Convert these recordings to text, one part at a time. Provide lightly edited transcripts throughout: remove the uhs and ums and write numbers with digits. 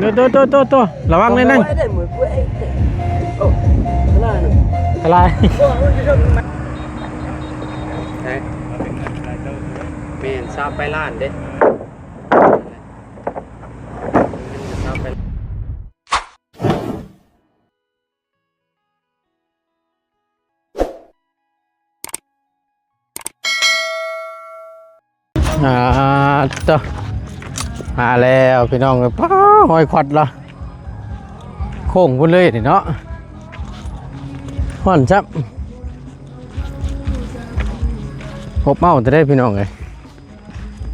ตัวระวังเลยนั่งอะไรเมนซาไปล้านเด้ตัวมาแล้วพี่น้องเลยป้าหอยขวัดละโค้งพุ่นเลยนี่เนาะห่อนจับพบเมาจะได้พี่น้องเลย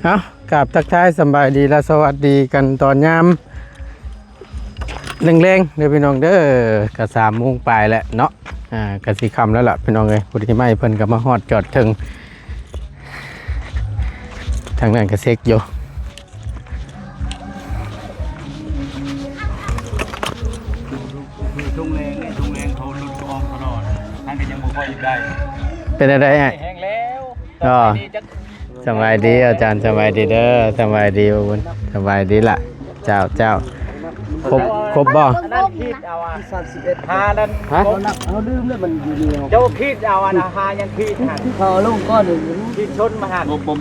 เอากราบทักทายสบายดีและสวัสดีกันตอนยามแรงๆเด้อพี่น้องเด้อกะ3 โมงปลายแล้วเนาะกะสีค่ำแล้วล่ะพี่น้องเลยผู้ที่ไม่เพิ่นก็มาฮอดจอดถึงทางนั้นก็เซ็กอยู่ทุ่งแรงเขาลุดออกตลอดท่านก็ยังบ่ค่อยได้เป็นอะไรฮะแห้งแล้วก็สบายดีอาจารย์สบายดีเด้อสบายดีบุญสบายดีล่ะเจ้าครบบ่นั่นคิดเอา31หานั่นเอาลืมเลยมันอยู่นี่เจ้าคิดเอาอันหายังคิดหันเขาลงก้อนนึงคิดชนมาหันบ่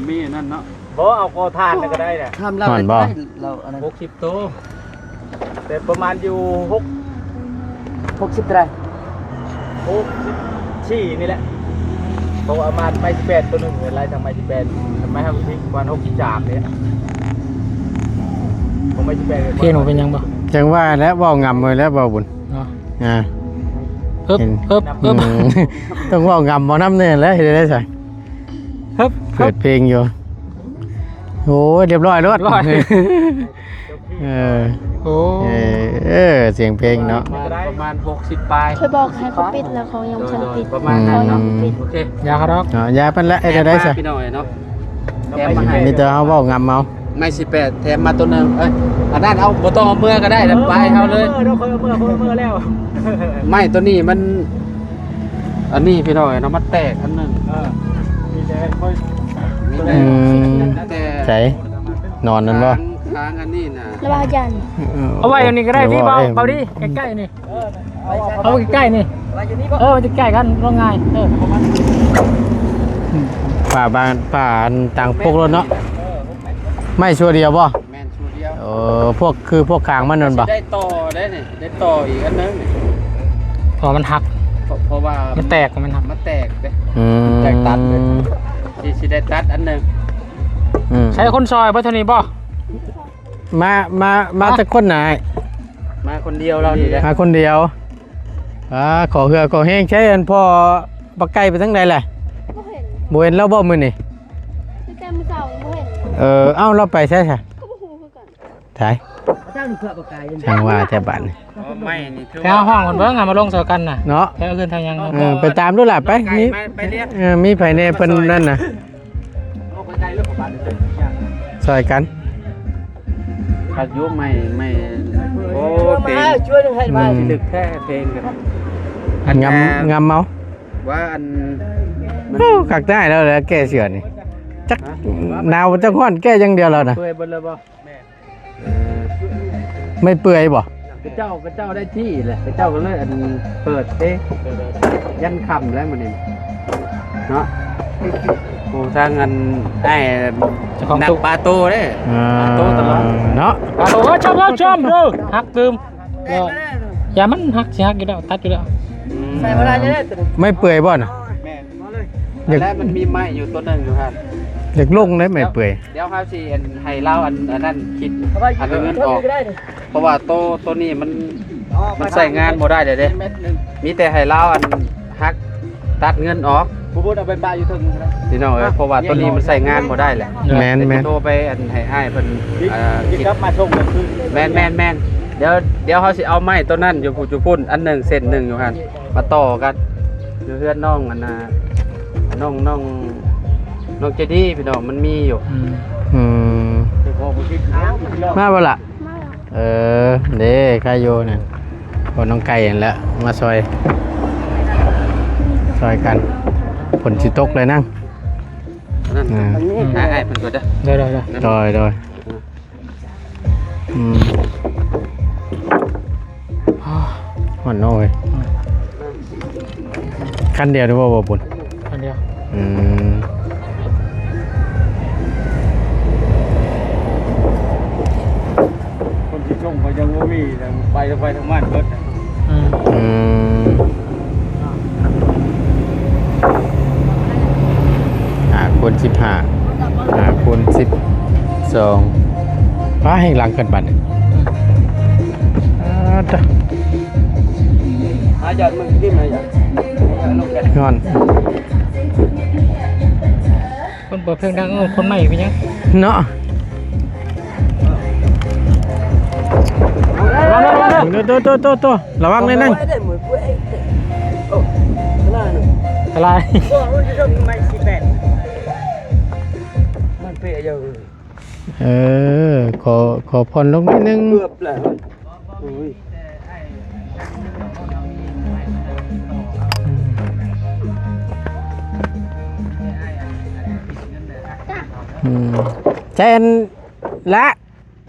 มีนั่นเนาะบ่เอากอทานก็ได้น่ะทำเราอันนั้น60ตัวแต่ประมาณอยู่60ไร64นี่แหละเพราะว่ามันไม่18ตัวนึงอะไรทำไม18ทำไมทำที่ประมาณ63เนี่ยผมไม่18เพี้ยนเป็นยังบ่จังว่าแล้วเว้างำเลยแล้วเว้าบุญเพิ่มต้องเว้างำบ่น้ำเนี่ยแล้วเฮ็ดได้ใส่เปิดเพลงอยู่โอ้เรียบร้อยรถเสียงเพลงเนาะประมาณ60ปลายเคยบอกให้เขาปิดแล้วเขายังไม่ปิดประมาณนั้นเนาะโอเคยาครับยาเป็นละได้ใส่พี่น้อยเนาะมีแต่เฮาเว้างำเอาไม่18แถมมาตัวนึงอันนั้นเอาบ่ต้องเอาเมื่อก็ได้แล้วไปเฮาเลยเราเคยเอาเมื่อแล้วไม่ตัวนี้มันอันนี้พี่น้อยเนาะมันแตกอันนึงมีแต่ค่อยใช่นอนนั่นบ่ค้างอันนี้น่ะระบายยันเอาไว้ตรงนี้ก็ได้พี่เบาดิใกล้ๆนี่เอาใกล้ๆนี่มันจะใกล้กันว่าง่ายป่าบ้านป่าต่างพวกรถเนาะไม่ชัวเดียวบ่แม่นชัวเดียวพวกคางมันนั่นบ่ได้ต่อได้นี่ได้ต่ออีกอันนึงนี่พอมันหักเพราะว่ามันแตกมันหักมันแตกเด้แตกตัดเลยสิได้ตัดอันนึงใช้คนซอยเพื่อเท่านี้บ่มาจากคนไหนมาคนเดียวเรานี่แหละมาคนเดียวขอเหือขอแห้งใช้อันพ่อปลาไก่ไปทั้งใดแหละบ่เห็นแล้วบ่มื้อนี่แต่มื้อเช้าบ่เห็นเอ้าเราไปใช่ค่ะก็บ่ฮู้คือกันถ่ายช่างว่าจะบัดไม่นี่คือแค่ห้องคนเบิ่งมาลงเสากันน่ะเนาะแค่ขึ้นทางยังไปตามด้วยล่ะไปนี่มีไผแน่เพิ่นนั่นน่ะซอยกันอายุไม่โอ้เพลงช่วยให้มาดึกแค่เพลงกันงำเมาว่าอันกักได้แล้วแหละแก้เสือนี่จักหนาวจักร้อนแก้อย่างเดียวแล้วนะเปื่อยเบิ่เลยบ่ไม่เปื่อยบ่เจ้าได้ที่แหละเจ้าก็เลยอันเปิดยันคำแล้วมันนี่เนาะโอ้ทางอันไอ้นักปลาโตเด้ปลาโตตลอดเนาะปลาโตชอบดูหักตืมอย่ามันหักสิหักอยู่แล้วตัดอยู่แล้วใส่เวลาจะได้ไม่เปื่อยบ่น่ะแม่มาเลยแล้วมันมีไม้อยู่ตัวนึงอยู่ครับเด็กลงได้ไม่เปื่อยเดี๋ยวครับสิให้เล่าอันนั้นคิดอันเงินออกเพราะว่าตัวนี้มันใส่งานบ่ได้เด้มีแต่ให้เล่าอันหักตัดเงินออกพูดเอาไปปลาอยู่ถึงพี่น้องเพราะว่าตัวนี้มันใส่งานบ่ได้แหละแม่นโทรไปอันให้เพิ่นคิดครับมาส่งคือแม่นเดี๋ยวเขาสิเอาไม้ตัวนั้นอยู่พุ่นอันนึงเส้นนึงอยู่หั่นมาต่อกันอยู่เพื่อนน้องอันน่ะน้องเจดีพี่น้องมันมีอยู่มาบ่ล่ะเด้ใครโยเนี่ยพอน้องไก่เห็นแล้วมาซอยกันผลสิตกเลยนั่งให้เพิ่นก็ได้ได้โดย หอนน้อยคันเดียวหรือว่าบ่บุญ อันเดียว คนที่ส่งไปยังบ่มีไปทางบ้านเบิด คูณ15คูณ12ป้าให้หลังเกินบัตรอาจารย์มึงกินไหมจ๊ะลงกัน งอน คนเปิดเพลงดังคนใหม่ไปยัง เนาะตัวระวังเลยนั่ง อะไร ขอผ่อนลงนิดนึง เกือบแล้วโอ้ย แจนละ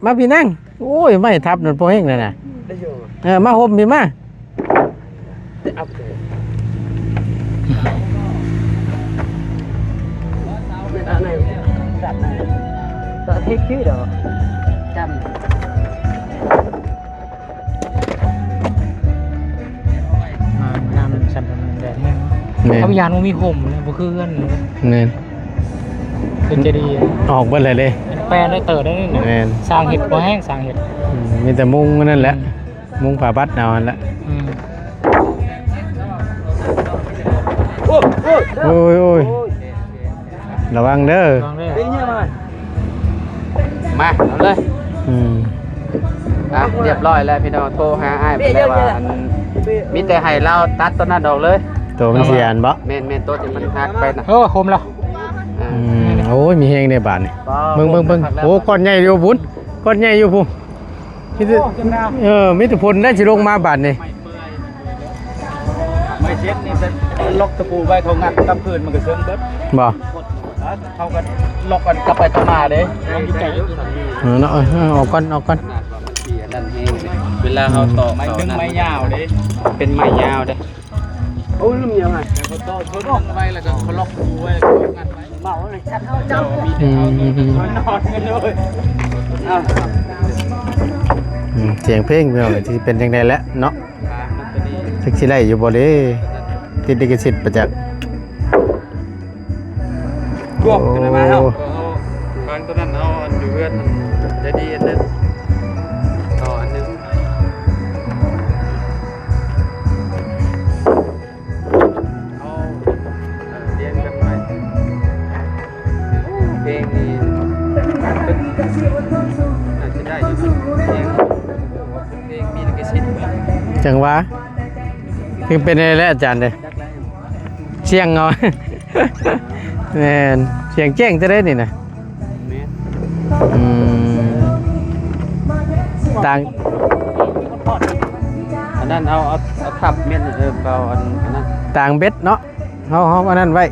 มาพี่นั่งโอ้ยไม่ทับนั่นโพแห้งเลยนะมาห่มพี่มาเทคชื่อเด้อจำน้ำสั่นแดดแห้งเขายานมันมีห่มเลยบ่คือกัน เนี่ย เป็นจะดี ออกเบิดเลยเลย แปลได้เติร์ได้นี่ แม่น สร้างเห็ดบ่แห้งสร้างเห็ด มีแต่มุ้งนั่นแหละมุ้งผ่าบัดเอานั่นแหละโอ้ยระวังเด้อ ลองได้ มาเอาเลยเรียบร้อยแล้วพี่น้องโทรหาอ้ายไปแล้วว่ามีแต่ให้เราตัดต้นนั้นดอกเลย ตัวมันเสียนบ่ แม่นตัวที่มันหักไปน่ะ โคมแล้ว โอ้ยมีเฮงในบาทนี่เบิ่งโอ้ก้อนใหญ่อยู่พุ่นก้อนใหญ่อยู่พุ่นมิตรพลได้สิลงมาบาทนี่ ไม่เช็ดนี่เป็นล็อกตะปูไว้เขางัดกำคืนมันก็เซิงเบิด บ่ เขากันล็อกกันกลับไปกลับมาเด้ เนาะออกก่อน เวลาเขาต่อไม้ดึงไม้ยาวเด้เป็นไม้ยาวเด้โอ้ยลืมยังไงเขาต่อเขาล็อกไว้แล้วก็เขาล็อกปูไว้งัดไว้เมาเลยชัดเท่าเจ้ามีนอนกันเลยเสียงเพลงเนาะที่เป็นจังได๋แล้วเนาะจักสิได้อยู่บ่เด้ติดลิขสิทธิ์ประจักษ์ กวบกันมาเฮาฟังตัวนั้นเอาอันอยู่เพื่อนจะดีอันนั้นต่ออันนึงเอาเรียนกันไปเพลงนี้น่าจะได้อยู่เพลงมีลิขสิทธิ์ จังหวะคือเป็นอะไรแล้วอาจารย์เด้เสียงเงาแม่นเสียงแจ้งจะได้นี่นะต่าง อันนั้นเอาทับเม็ดเอาอันนั้น ต่างเบ็ดเนาะเฮาอันนั้นไว้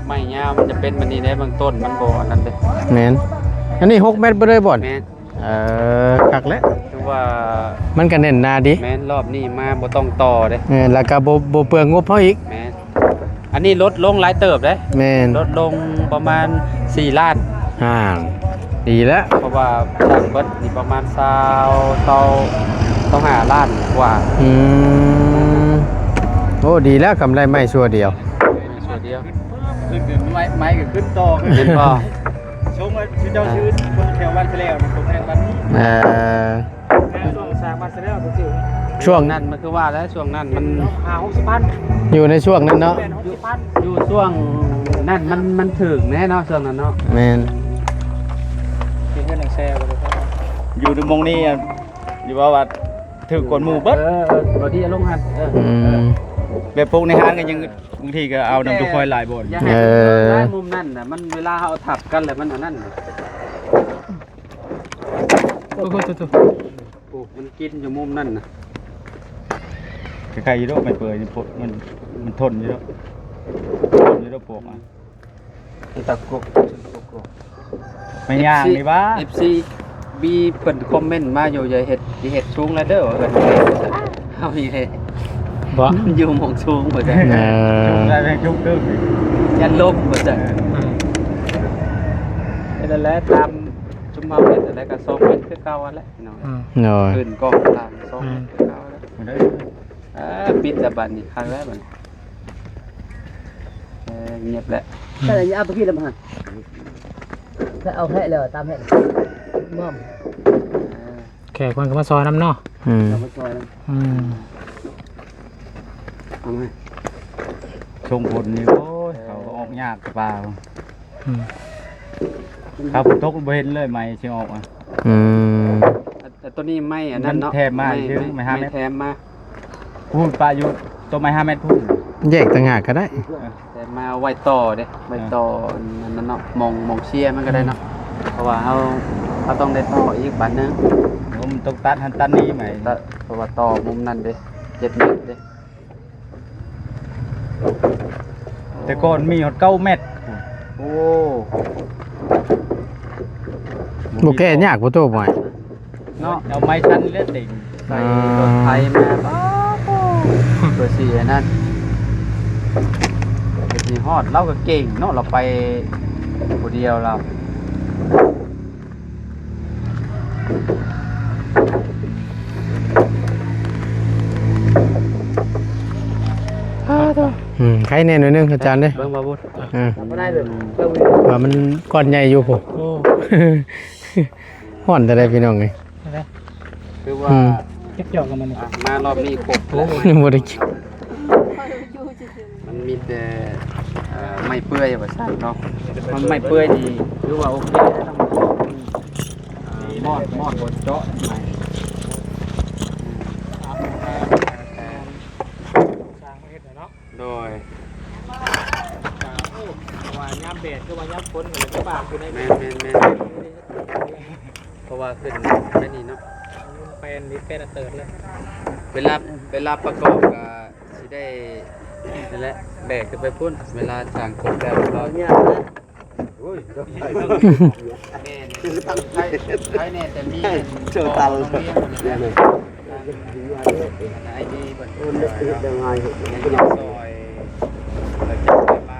ไม่ยาวมันจะเป็นมันนี่ได้บางต้นมันบ่อันนั้นเด้ แม่นอันนี้6เมตรบ่ได้บ่อน แม่น คักแล้ว คือว่า มันก็แน่นหนาดิ แม่นรอบนี้มาบ่ต้องต่อเด้ แล้วก็บ่เปลืองงบเฮาอีก แม่นอันนี้ลดลงหลายเติบเด้ แม่น ลดลงประมาณ4ล้าน ดีแล้ว เพราะว่าตั้งเบิดนี่ประมาณ25ล้านกว่า โอ้ดีแล้วกำไรไม่ชั่วเดียว ส่วนเดียวขึ้นไม้ก็ขึ้นต่อเห็นบ่ ชมว่าเจ้าชื่อคนแถวบ้านเสลียวผมแทนบ้านนี้ช่วงสร้างบ้านเสลียวก็คือ ช่วง นั้นมันคือว่าแล้วช่วงนั้นมัน60,000อยู่ในช่วงนั้นเนาะ อยู่ช่วงนั้นมันถึงแน่เนาะช่วงนั้นเนาะ แม่น กินเงิน1แสนบ่ได้ อยู่ในมงนี้อยู่ว่าถือกดหมู่เบิด บ่ดีลงหัน แบบพวกในห้างก็ยังบางทีก็เอานำตัวคอยหลายบ่อน อย่าให้ได้มุมนั้นน่ะมันเวลาเอาทับกันแล้วมันอันนั้นปลูกมันกินอยู่มุมนั้นน่ะ ใครๆอยู่ดอกไม่เปื่อยมันทนอยู่ดอกทนอยู่ดอกพวกอ่ะ ตะกุก ไม่ย่างนี่บ้า FC มีเพิ่นคอมเมนต์มาอยู่อย่าเฮ็ดสูงแล้วเด้อว่าเอิ้นเฮาอีเด้ บ่ มันอยู่หม่องสูงบ่จ้ะ จุกได้แม่งจุกเด้อ ยันลบบ่จ้ะนั่นแหละตามชุมเฮาเฮ็ดอะไรก็2เมตรคือเก่าอันแหละพี่น้อง หน่อย ขึ้นกล้องตาม2เมตรคือเก่าแล้ว มาได้ ปิดแต่บัดนี้ครั้งแรกบัดเงียบแล้ว แต่ละอย่างเมื่อกี้ละมันถ้าเอาให้เลยตามให้ม่อม แขกคนก็มาซอยน้ำเนาะ เรามาซอยแล้ว เอาไหม ชงผลนี่โอ้ยเขาออกยากเปล่าครับตกบ่เห็นเลยไหมสิออกอ่ะ แต่ตัวนี้ไม่อันนั้นเนาะ มันแถมมาชื่อไม่ห้าเมตร แถมมา พูดปลาอยู่ตัวไม้5 เมตรพูด แยกต่างหากก็ได้ แต่มาไว้ต่อเด้ไว้ต่อนั่นเนาะมองเชียร์มันก็ได้เนาะเพราะว่าเขาต้องได้ต่ออีกบัดนึง ผมต้องตัดหันตันนี้ไหม เพราะว่าต่อมุมนั้นเด้7 เมตรเด้ แต่ก่อนมีหด9 เมตร โอ้ บ่แก้ยากบ่ตัวบ่อย เนาะ เอาไม้ชั้นเลือดติ่ง ใส่รถไทยมาตัวสีนั่นตัวสีฮอดเราก็เก่งเนาะเราไปคนเดียวเรา ใครแน่หน่อยนึงอาจารย์เด้ เบิ่งบ่บุญ ไม่ได้เลยเรา ว่ามันก้อนใหญ่อยู่ผม โอ้ ห่อนแต่ได้พี่น้องไง คือว่า เก็บจอกกันมันนี่ มารอบนี้ครบแล้ว บ่ได้กิน มันมีแต่ไม่เปื่อยว่าซั่นเนาะมันไม่เปื่อยดีคือว่าโอเคแล้วมอดบนเจาะใหม่ สร้างประเทศเนาะ โดย ว่ายามเบสก็ว่ายามฝนก็เลยก็บากอยู่ใน แม่นเพราะว่าขึ้นแค่นี้เนาะ เป็นนี่เป็นเติร์ดเลย เวลาประกอบก็สิได้นั่นแหละแบกขึ้นไปพุ่นเวลาสร้างครบแล้วเราเนี่ยแม่นี่ใช้แน่แต่มีเจอตันเลยไอ้ดีบัดนี้ยังไงยังซอยแล้วจะไป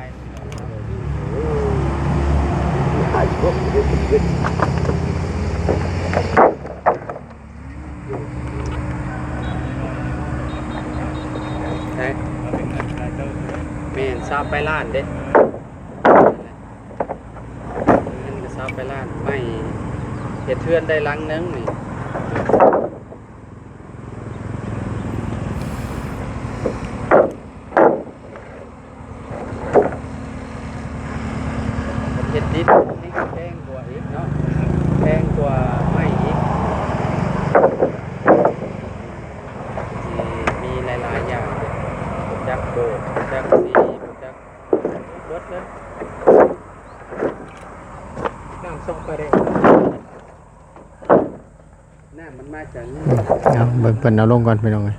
แม่นซาบไปล้านเด้เงินก็ซาบไปล้านไม่เฮ็ดเทือนได้หลังนึงนี่เฮ็ดดิบนี่ก็แพงกว่าอีกเนาะแพงกว่าไม่อีกมีหลายๆอย่างจักโบกจักสีจักรถเลย น้ำส่งไปได้ น้ำมันมาจากนี่ เอาเบิ่นเอาลงก่อนพี่น้องเอ้ย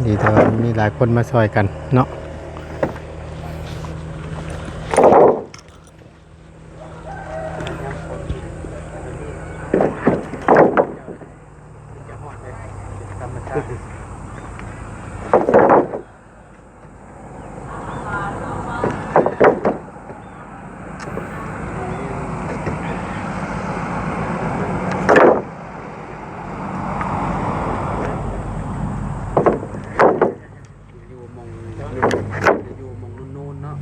ดีแต่ว่ามีหลายคนมาช่วยกันเนาะ ธรรมชาติอยู่มองนู่นๆเนาะ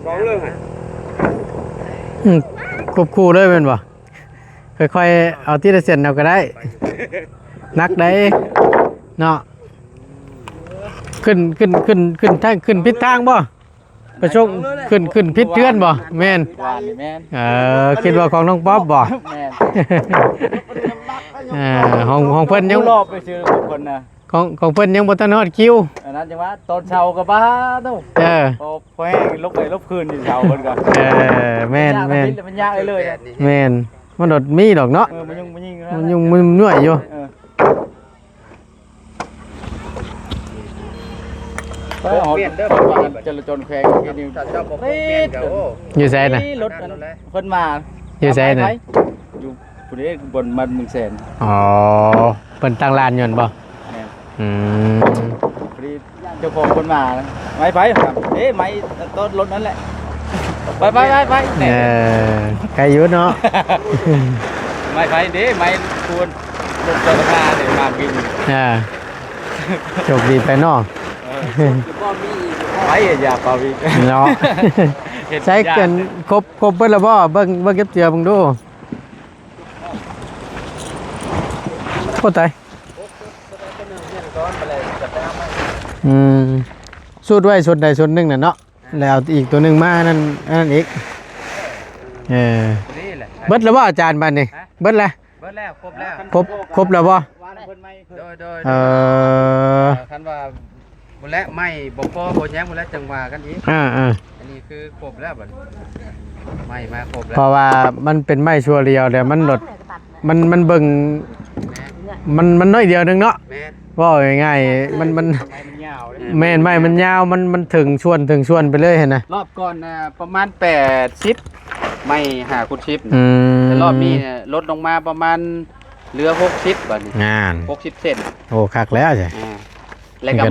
ร้องเรื่องอ่ะ ควบคู่เลยแม่นบ่ค่อยๆเอาที่ละเส้นเอาก็ได้นักได้เนาะขึ้นทางขึ้นผิดทางบ่ไปชกขึ้นผิดเทือนบ่แม่น หวานนี่แม่น คิดว่าของน้องป๊อบบ่ แม่น ห้องเพิ่นยัง รอบไปซื้อคนน่ะ ของเพิ่นยังบ่ทันฮอดคิว อันนั้นจังว่าตอนเช้าก็บ้าตู้ พอแห้งลบไปลบคืนอยู่เช้าเพิ่นก็ แม่น มันยากเลยนะ แม่นมันดดมีดอกเนาะ มันยุ่งมันยิ่ง มันยุ่งมันน่วยอยู่ ไปหอดจราจรแขวงกินนี่ เจ้าบ่เปลี่ยนก็โอ้ อยู่ไสน่ะ รถเพิ่นมา อยู่ไสน่ะ อยู่ผู้นี้บนมันมึงแสน อ๋อเพิ่นตั้งร้านอยู่นั่นบ่ แม่น อืม พอดีเจ้าของเพิ่นมาไม้ไผครับไม้ต้นรถนั่นแหละไป เออใครอยู่เนาะ ไม้ไผเด้ไม้ควรรถจอดราเนี่ยมาบิน อ่าโชคดีไปเนาะ ไปอย่าเป่าอีก เนาะใช้เกินครบเบิดแล้วบ่เบิ่งเก็บเจือเบิ่งดูโคตรตายสูดไว้ส่วนใดส่วนหนึ่งน่ะเนาะแล้วอีกตัวหนึ่งมานั่นอีกนี่แหละ เบิดแล้วบ่อาจารย์บัดนี้เบิดแล้ว เบิดแล้วครบแล้ว ครบแล้วบ่ โดย เออ คันว่าบ่และไม่บ่พอบ่แย้งบ่และจังว่ากันอีก อ่า อันนี้คือครบแล้วบัดไม่มาครบแล้ เพ ว ราะว่ามันเป็นไม้ชัวเรียวเดี๋ยวมันหลดมันเบิ่งมันน้อยเดียวนึงเนาะ แม่น ว่าง่ายๆมัน ไม้มันยาวเลย แม่นไม้มันยาวมันถึงชวนไปเลยเห็นนะ รอบก่อนน่ะประมาณ80ไม่5คูณ10 แต่รอบนี้เนี่ยลดลงมาประมาณเหลือ60บัดนี้ งาน 60 เซน โอ้คักแล้วใช่ แล้วก็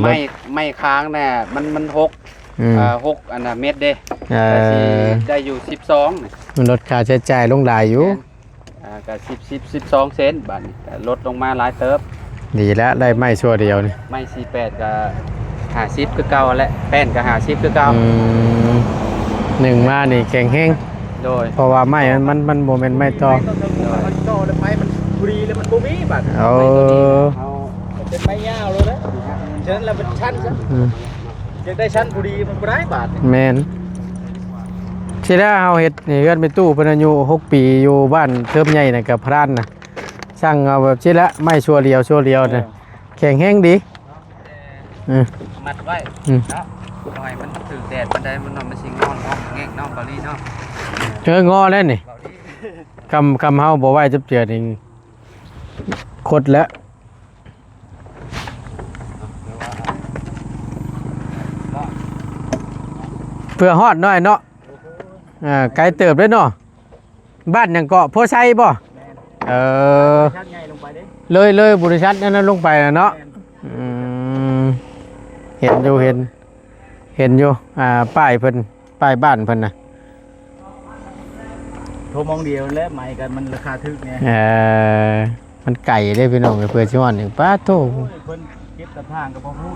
ไม่ค้างน่ะมัน6อันน่ะเม็ดเด้ เอ ก็สิ อ ได้อยู่12นี่ มันลดค่าใช้จ่ายลงหลายอยู่ ก็12 เซนบัดนี้ก็ลดลงมาหลายเติบ ดีแล้วได้ไม้ชัวเดียวนี่ ไม่48ก็50คือเก่าแหละแป้นก็50คือเก่า หนึ่งมานี่แข็งแห้ง โดย เพราะว่าไม้มันโมเมนต์ไม้ต่อ มันโตแล้วไม้มันบุรีแล้วมันบ่มีบัด เอา เป็นไม้ยาวเลยนะฉะนั้นแล้วมันชั้นซะอยากได้ชั้นบุรีมันบ่ได้บาท แมนที่แรกเฮาเฮ็ดนี่เฮือนเป็นตู้เพิ่นอายุ6 ปีอยู่บ้านเทิมใหญ่น่ะกับพรานน่ะช่างเอาแบบที่ละไม้ชัวเรียวน่ะแข็งแห้งดี มัดไว้เนาะปล่อยมันถึงแดดมันได้มันนอนมันสิงอนห้องแงกน้องบาลีเนาะ งอแล้วนี่ บาลี คำเฮาบ่ไหวจับเจือนี่คดแล้วเพื่อฮอดหน่อยเนาะไกลเติบเลยเนาะบ้านหยังเกาะโพไซบ่ชั้นใหญ่ลงไปเด้ เลยบุรีชัดนั่นลงไปแล้วเนาะเห็นอยู่ป้ายเพิ่นป้ายบ้านเพิ่นน่ะ โทรมองเดียวแล้วไม้กันมันราคาถึกไง มันไก่ได้พี่น้องเพื่อชิวันหนึ่งป้าโต เพิ่นเก็บกับทางกับพ่อพูด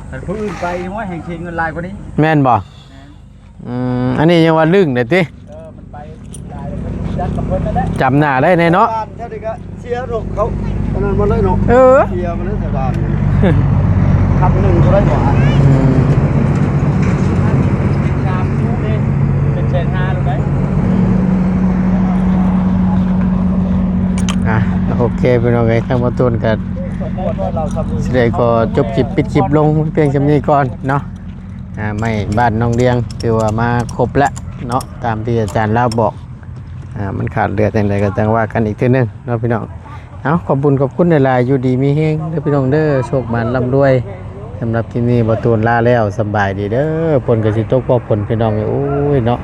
แต่ผู้อื่นไปว่าแห่งชิงเงินลายกว่านี้ แม่นบ่อันนี้ยังว่าลึงเด้ติ มันไปลายมันดันกับเพิ่นนั่นแหละ จำหน้าได้แน่เนาะ บ้านเท่านี้ก็เชียร์ลูกเขาตอนนั้นมันเลยเนาะ เออ เชียร์มันเลยแต่บ้านคำหนึ่งก็ได้กว่าชามทุกนี่เป็นเชนห้าหรือไง โอเคพี่น้องเอ้ยทางบ่ตูนก็สิได้ก็จบคลิปปิดคลิปลงเพียงจำนี้ก่อนเนาะไม่บ้านน้องเดียงคือว่ามาครบแล้วเนาะตามที่อาจารย์เล่าบอกมันขาดเหลือแต่ใดก็จังว่ากันอีกทีนึงเนาะพี่น้องเอาขอบคุณในลายอยู่ดีมีเฮงเด้อพี่น้องเด้อโชคมันร่ำรวยสำหรับที่นี่บ่ตูนลาแล้วสบายดีเด้อผลก็สิตกพอผลพี่น้องโอ้ยเนาะ